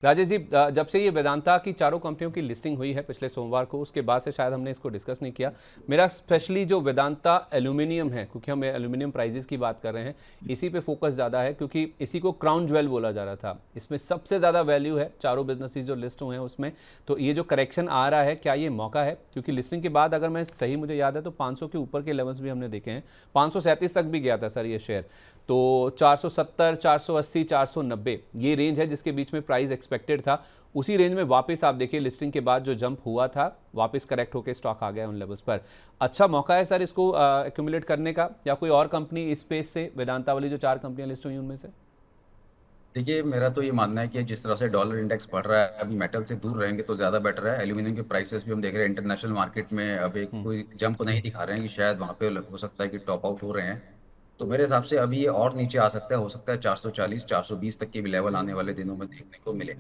राजेश जी, जब से ये वेदांता की चारों कंपनियों की लिस्टिंग हुई है पिछले सोमवार को, उसके बाद से शायद हमने इसको डिस्कस नहीं किया। मेरा स्पेशली जो वेदांता एल्यूमिनियम है, क्योंकि हम एल्यूमिनियम प्राइजेस की बात कर रहे हैं, इसी पे फोकस ज़्यादा है, क्योंकि इसी को क्राउन ज्वेल बोला जा रहा था। इसमें सबसे ज़्यादा वैल्यू है चारों बिजनेसेस जो लिस्ट हुए हैं उसमें। तो ये जो करेक्शन आ रहा है, क्या ये मौका है? क्योंकि लिस्टिंग के बाद अगर मैं सही मुझे याद है तो 500 के ऊपर के लेवल्स भी हमने देखे हैं, 537 तक भी गया था सर ये शेयर। तो 470, 480, 490 ये रेंज है जिसके बीच में प्राइस एक्सपेक्टेड था। उसी रेंज में वापस आप देखिए लिस्टिंग के बाद जो जंप हुआ था, वापस करेक्ट होकर स्टॉक आ गया उन लेवल्स पर। अच्छा मौका है सर इसको एक्यूमुलेट करने का, या कोई और कंपनी इस स्पेस से, वेदांता वाली जो 4 कंपनियां लिस्ट हुई उनमें से? देखिए, मेरा तो ये मानना है कि जिस तरह से डॉलर इंडेक्स बढ़ रहा है, अभी मेटल से दूर रहेंगे तो ज़्यादा बेटर है। एल्यूमिनियम के प्राइसेस भी हम देख रहे हैं इंटरनेशनल मार्केट में अभी कोई जंप नहीं दिखा रहे हैं कि शायद वहाँ पे हो सकता है कि टॉप आउट हो रहे हैं। तो मेरे हिसाब से अभी ये और नीचे आ सकता है, हो सकता है 440 420 तक के भी लेवल आने वाले दिनों में देखने को मिले।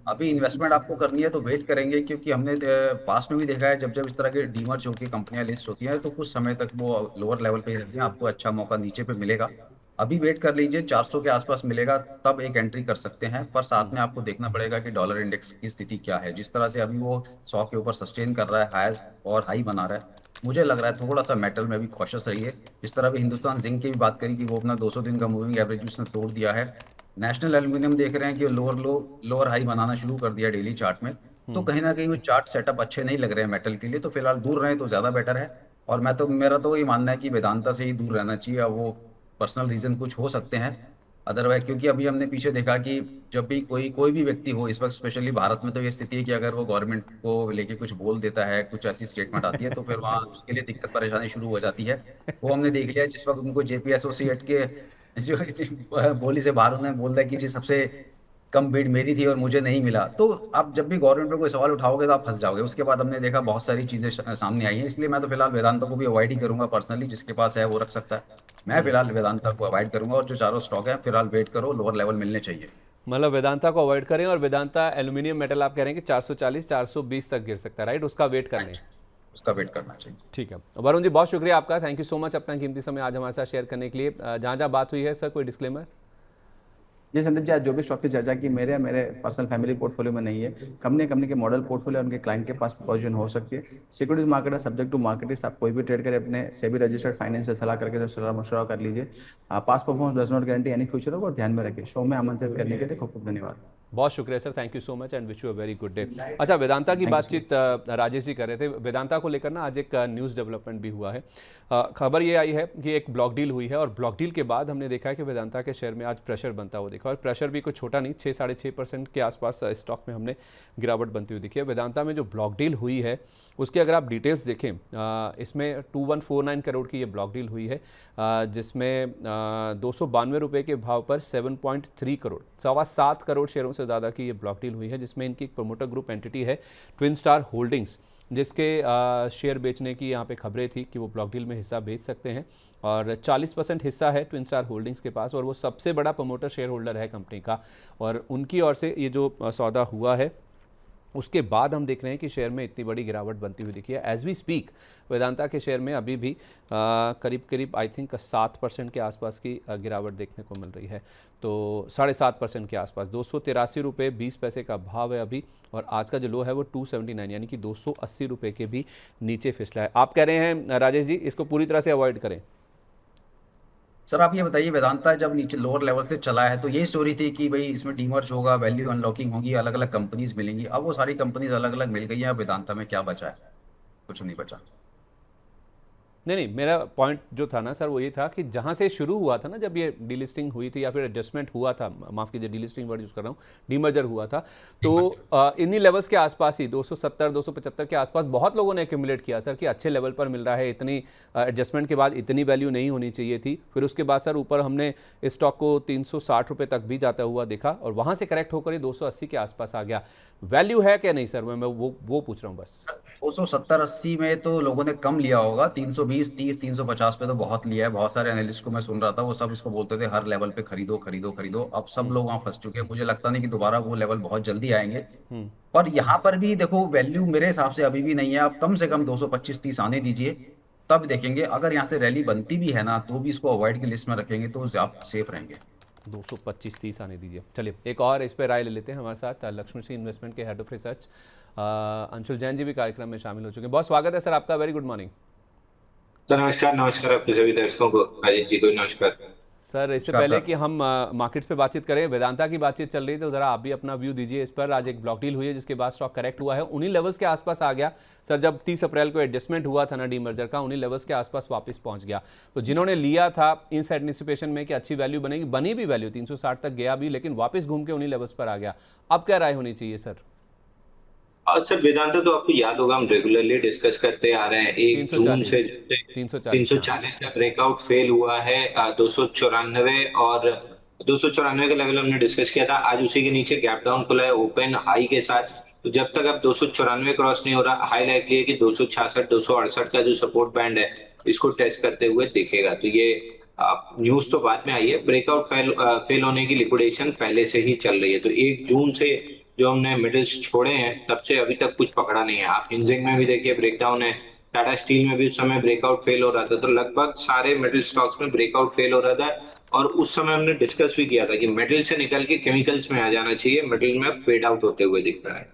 अभी इन्वेस्टमेंट आपको करनी है तो वेट करेंगे, क्योंकि हमने पास्ट में भी देखा है जब जब इस तरह के डीमर्ज होकर कंपनियां लिस्ट होती हैं तो कुछ समय तक वो लोअर लेवल पे ही रहती हैं, आपको अच्छा मौका नीचे पे मिलेगा। अभी वेट कर लीजिए, 400 के आसपास मिलेगा तब एक एंट्री कर सकते हैं, पर साथ में आपको देखना पड़ेगा कि डॉलर इंडेक्स की स्थिति क्या है। जिस तरह से अभी वो 100 के ऊपर सस्टेन कर रहा है, हाई और हाई बना रहा है, मुझे लग रहा है थोड़ा सा मेटल में भी कॉशियस रहिए। इस तरह भी हिंदुस्तान जिंक की भी बात करी कि वो अपना 200 दिन का मूविंग एवरेज उसने तोड़ दिया है। नेशनल एल्यूमिनियम देख रहे हैं कि लोअर हाई बनाना शुरू कर दिया डेली चार्ट में। तो कहीं ना कहीं वो चार्ट सेटअप अच्छे नहीं लग रहे हैं मेटल के लिए, तो फिलहाल दूर रहें तो ज्यादा बेटर है। और मेरा तो ये मानना है कि वेदांता से ही दूर रहना चाहिए। अब वो पर्सनल रीजन कुछ हो सकते हैं अदरवाइज, क्योंकि अभी हमने पीछे देखा कि जब भी कोई कोई भी व्यक्ति हो इस वक्त, स्पेशली भारत में तो ये स्थिति है कि अगर वो गवर्नमेंट को लेके कुछ बोल देता है, कुछ ऐसी स्टेटमेंट आती है, तो फिर वहाँ उसके लिए दिक्कत परेशानी शुरू हो जाती है। वो हमने देख लिया जिस वक्त उनको जेपी एसोसिएट के जो बोली से बाहर उन्होंने बोल दिया कि जी सबसे कम बिड मेरी थी और मुझे नहीं मिला, तो आप जब भी गवर्नमेंट पे कोई सवाल उठाओगे तो आप फंस जाओगे। उसके बाद हमने देखा बहुत सारी चीजें सामने आई हैं, इसलिए मैं तो फिलहाल वेदांता को भी अवॉइड ही करूंगा पर्सनली। जिसके पास है वो रख सकता है, मैं फिलहाल वेदांता को अवॉइड करूंगा। और जो चारों स्टॉक है फिलहाल वेट करो, लोअर लेवल मिलने चाहिए। मतलब वेदांता को अवॉइड करें, और वेदांता एल्यूमिनियम मेटल आप कह रहे हैं कि 440, 420 तक गिर सकता है, राइट? उसका वेट कर लें। राइट, उसका वेट करना चाहिए। ठीक है वरुण जी, बहुत शुक्रिया आपका, थैंक यू सो मच अपना कीमती समय आज हमारे साथ शेयर करने के लिए। जहाँ जहाँ बात हुई है सर, कोई डिस्क्लेमर? जी संदीप जी, आज जो भी स्टॉक की चर्चा की मेरे पर्सनल फैमिली पोर्टफोलियो में नहीं है। कंपनी कंपनी के मॉडल पोर्टफोलियो उनके क्लाइंट के पास पोजीशन हो सकती है। सिक्योरिटीज मार्केट है, सब्जेक्ट टू मार्केट, आप कोई भी ट्रेड करें अपने सेबी रजिस्टर्ड फाइनेंशियल सलाह करके सलाह मशवरा कर लीजिए। Past performance does not guarantee any future होगा, और ध्यान में रखिए। शो में आमंत्रित करने के लिए खूब खूब धन्यवाद। बहुत शुक्रिया sir, thank you so much and wish you a very good day. अच्छा, वेदांता की थैंक यू सो बातचीत मच। राजेश जी कर रहे थे। वेदांता को लेकर ना आज एक न्यूज़ डेवलपमेंट भी हुआ है। खबर ये आई है कि एक ब्लॉक डील हुई है, और ब्लॉक डील के बाद हमने देखा है कि वेदांता के शेयर में आज प्रेशर बनता हुआ दिखा, और प्रेशर भी कुछ छोटा नहीं, 6-6.5% के आसपास स्टॉक में हमने गिरावट बनती हुई दिखी है। वेदांता में जो ब्लॉक डील हुई है उसके अगर आप डिटेल्स देखें, इसमें 2149 करोड़ की ये ब्लॉक डील हुई है, जिसमें 292 रुपये के भाव पर 7.3 करोड़, 7.25 करोड़ शेयरों से ज़्यादा की ये ब्लॉक डील हुई है, जिसमें इनकी एक प्रमोटर ग्रुप एंटिटी है ट्विन स्टार होल्डिंग्स, जिसके शेयर बेचने की यहाँ पे खबरें थी कि वो ब्लॉक डील में हिस्सा बेच सकते हैं, और 40% हिस्सा है ट्विन स्टार होल्डिंग्स के पास, और वो सबसे बड़ा प्रमोटर शेयर होल्डर है कंपनी का। और उनकी ओर से ये जो सौदा हुआ है, उसके बाद हम देख रहे हैं कि शेयर में इतनी बड़ी गिरावट बनती हुई दिखी है। एज वी स्पीक वेदांता के शेयर में अभी भी करीब करीब आई थिंक 7% के आसपास की गिरावट देखने को मिल रही है। तो 7.5% के आसपास, 283 रुपये 20 पैसे का भाव है अभी, और आज का जो लो है वो 279, यानी कि 280 रुपये के भी नीचे फिसला है। आप कह रहे हैं राजेश जी इसको पूरी तरह से अवॉइड करें? सर आप ये बताइए, वेदांता जब नीचे लोअर लेवल से चला है तो ये स्टोरी थी कि भाई इसमें डीमर्ज होगा, वैल्यू अनलॉकिंग होगी, अलग अलग कंपनीज मिलेंगी। अब वो सारी कंपनीज अलग अलग मिल गई हैं, अब वेदांता में क्या बचा है? कुछ नहीं बचा। नहीं नहीं, मेरा पॉइंट जो था ना सर वो ये था कि जहाँ से शुरू हुआ था ना, जब ये डीलिस्टिंग हुई थी या फिर एडजस्टमेंट हुआ था, माफ़ कीजिए डीलिस्टिंग वर्ड यूज़ कर रहा हूँ, डीमर्जर हुआ था, तो इन्हीं लेवल्स के आसपास ही 270 275 के आसपास बहुत लोगों ने एक्यूमुलेट किया सर कि अच्छे लेवल पर मिल रहा है, इतनी एडजस्टमेंट के बाद इतनी वैल्यू नहीं होनी चाहिए थी। फिर उसके बाद सर ऊपर हमने इस स्टॉक को 360 रुपये तक भी जाता हुआ देखा, और वहाँ से करेक्ट होकर ये 280 के आसपास आ गया। वैल्यू है क्या नहीं सर, मैं वो पूछ रहा हूँ बस। 270-80 में तो लोगों ने कम लिया होगा, 320 30 350 पे तो बहुत लिया है। बहुत सारे एनालिस्ट को मैं सुन रहा था, वो सब इसको बोलते थे हर लेवल पे खरीदो खरीदो खरीदो। अब सब लोग वहां फंस चुके हैं, मुझे लगता नहीं कि दोबारा वो लेवल बहुत जल्दी आएंगे। पर यहाँ पर भी देखो, वैल्यू मेरे हिसाब से अभी भी नहीं है। आप कम से कम 225-30 आने दीजिए, तब देखेंगे। अगर यहाँ से रैली बनती भी है ना, तो भी इसको अवॉइड की लिस्ट में रखेंगे तो आप सेफ रहेंगे। 225-30 आने दीजिए। चलिए एक और इस पर राय ले लेते हैं। हमारे साथ लक्ष्मी सिंह इन्वेस्टमेंट के head of research Anshul Jain ji भी कार्यक्रम में शामिल हो चुके हैं। बहुत स्वागत है सर आपका, वेरी गुड मॉर्निंग। तो नमस्कार नमस्कार आपके सभी दर्शकों को, अजीत जी को नमस्कार। सर इससे नमस्कार पहले सर। कि हम मार्केट्स पे बातचीत करें, वेदांता की बातचीत चल रही थी, तो ज़रा आप भी अपना व्यू दीजिए इस पर। आज एक ब्लॉक डील हुई है जिसके बाद स्टॉक करेक्ट हुआ है, उन्हीं लेवल्स के आसपास आ गया सर। जब 30 अप्रैल को एडजस्टमेंट हुआ था ना डीमर्जर का, उन्हीं लेवल्स के आसपास वापस पहुंच गया। तो जिन्होंने लिया था इन एंटिसिपेशन में कि अच्छी वैल्यू बनेगी, बनी भी वैल्यू 360 तक गया भी, लेकिन वापस घूम के उन्हीं लेवल्स पर आ गया। अब क्या राय होनी चाहिए सर? अच्छा, वेदांता तो आपको याद होगा हम रेगुलरली डिस्कस करते आ रहे हैं। 1 जून से 340 का ब्रेकआउट फेल हुआ है 294 और 294 का लेवल हमने डिस्कस किया था। आज उसी के नीचे गैप डाउन खुला है ओपन हाई के साथ। तो जब तक अब 294 क्रॉस नहीं हो रहा, हाई लाइकली है कि 266 268 का जो सपोर्ट बैंड है इसको टेस्ट करते हुए दिखेगा। तो ये न्यूज तो बाद में आई है, ब्रेकआउट फेल होने की लिक्विडेशन पहले से ही चल रही है। तो 1 जून से जो हमने मिडल्स छोड़े हैं तब से अभी तक कुछ पकड़ा नहीं है। आप हिंजिंग में भी देखिए ब्रेकडाउन है, टाटा स्टील में भी उस समय ब्रेकआउट फेल हो रहा था। तो लगभग सारे मेटल स्टॉक्स में ब्रेकआउट फेल हो रहा था और उस समय हमने डिस्कस भी किया था कि मेटल से निकल के केमिकल्स में आ जाना चाहिए। मेटल में अब फेड आउट होते हुए दिख रहा है।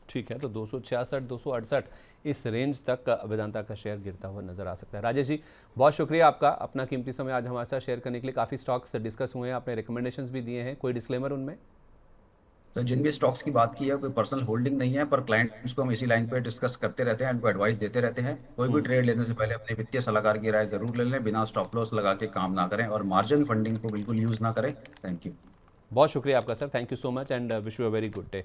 ठीक है, तो 266 268 इस रेंज तक वेदांता का शेयर गिरता हुआ नजर आ सकता है। राजेश जी बहुत शुक्रिया आपका, अपना कीमती समय आज हमारे साथ शेयर करने के लिए। काफ़ी स्टॉक्स डिस्कस हुए हैं, आपने रिकमेंडेशंस भी दिए हैं, कोई डिस्क्लेमर उनमें? सर जिन भी स्टॉक्स की बात की है कोई पर्सनल होल्डिंग नहीं है, पर क्लाइंट्स को हम इसी लाइन पे डिस्कस करते रहते हैं, उनको एडवाइस देते रहते हैं। कोई भी ट्रेड लेने से पहले अपने वित्तीय सलाहकार की राय जरूर ले लें, बिना स्टॉप लॉस लगा के काम ना करें और मार्जिन फंडिंग को बिल्कुल यूज ना करें। Thank you. बहुत शुक्रिया आपका sir, thank you so much and wish you a very good day.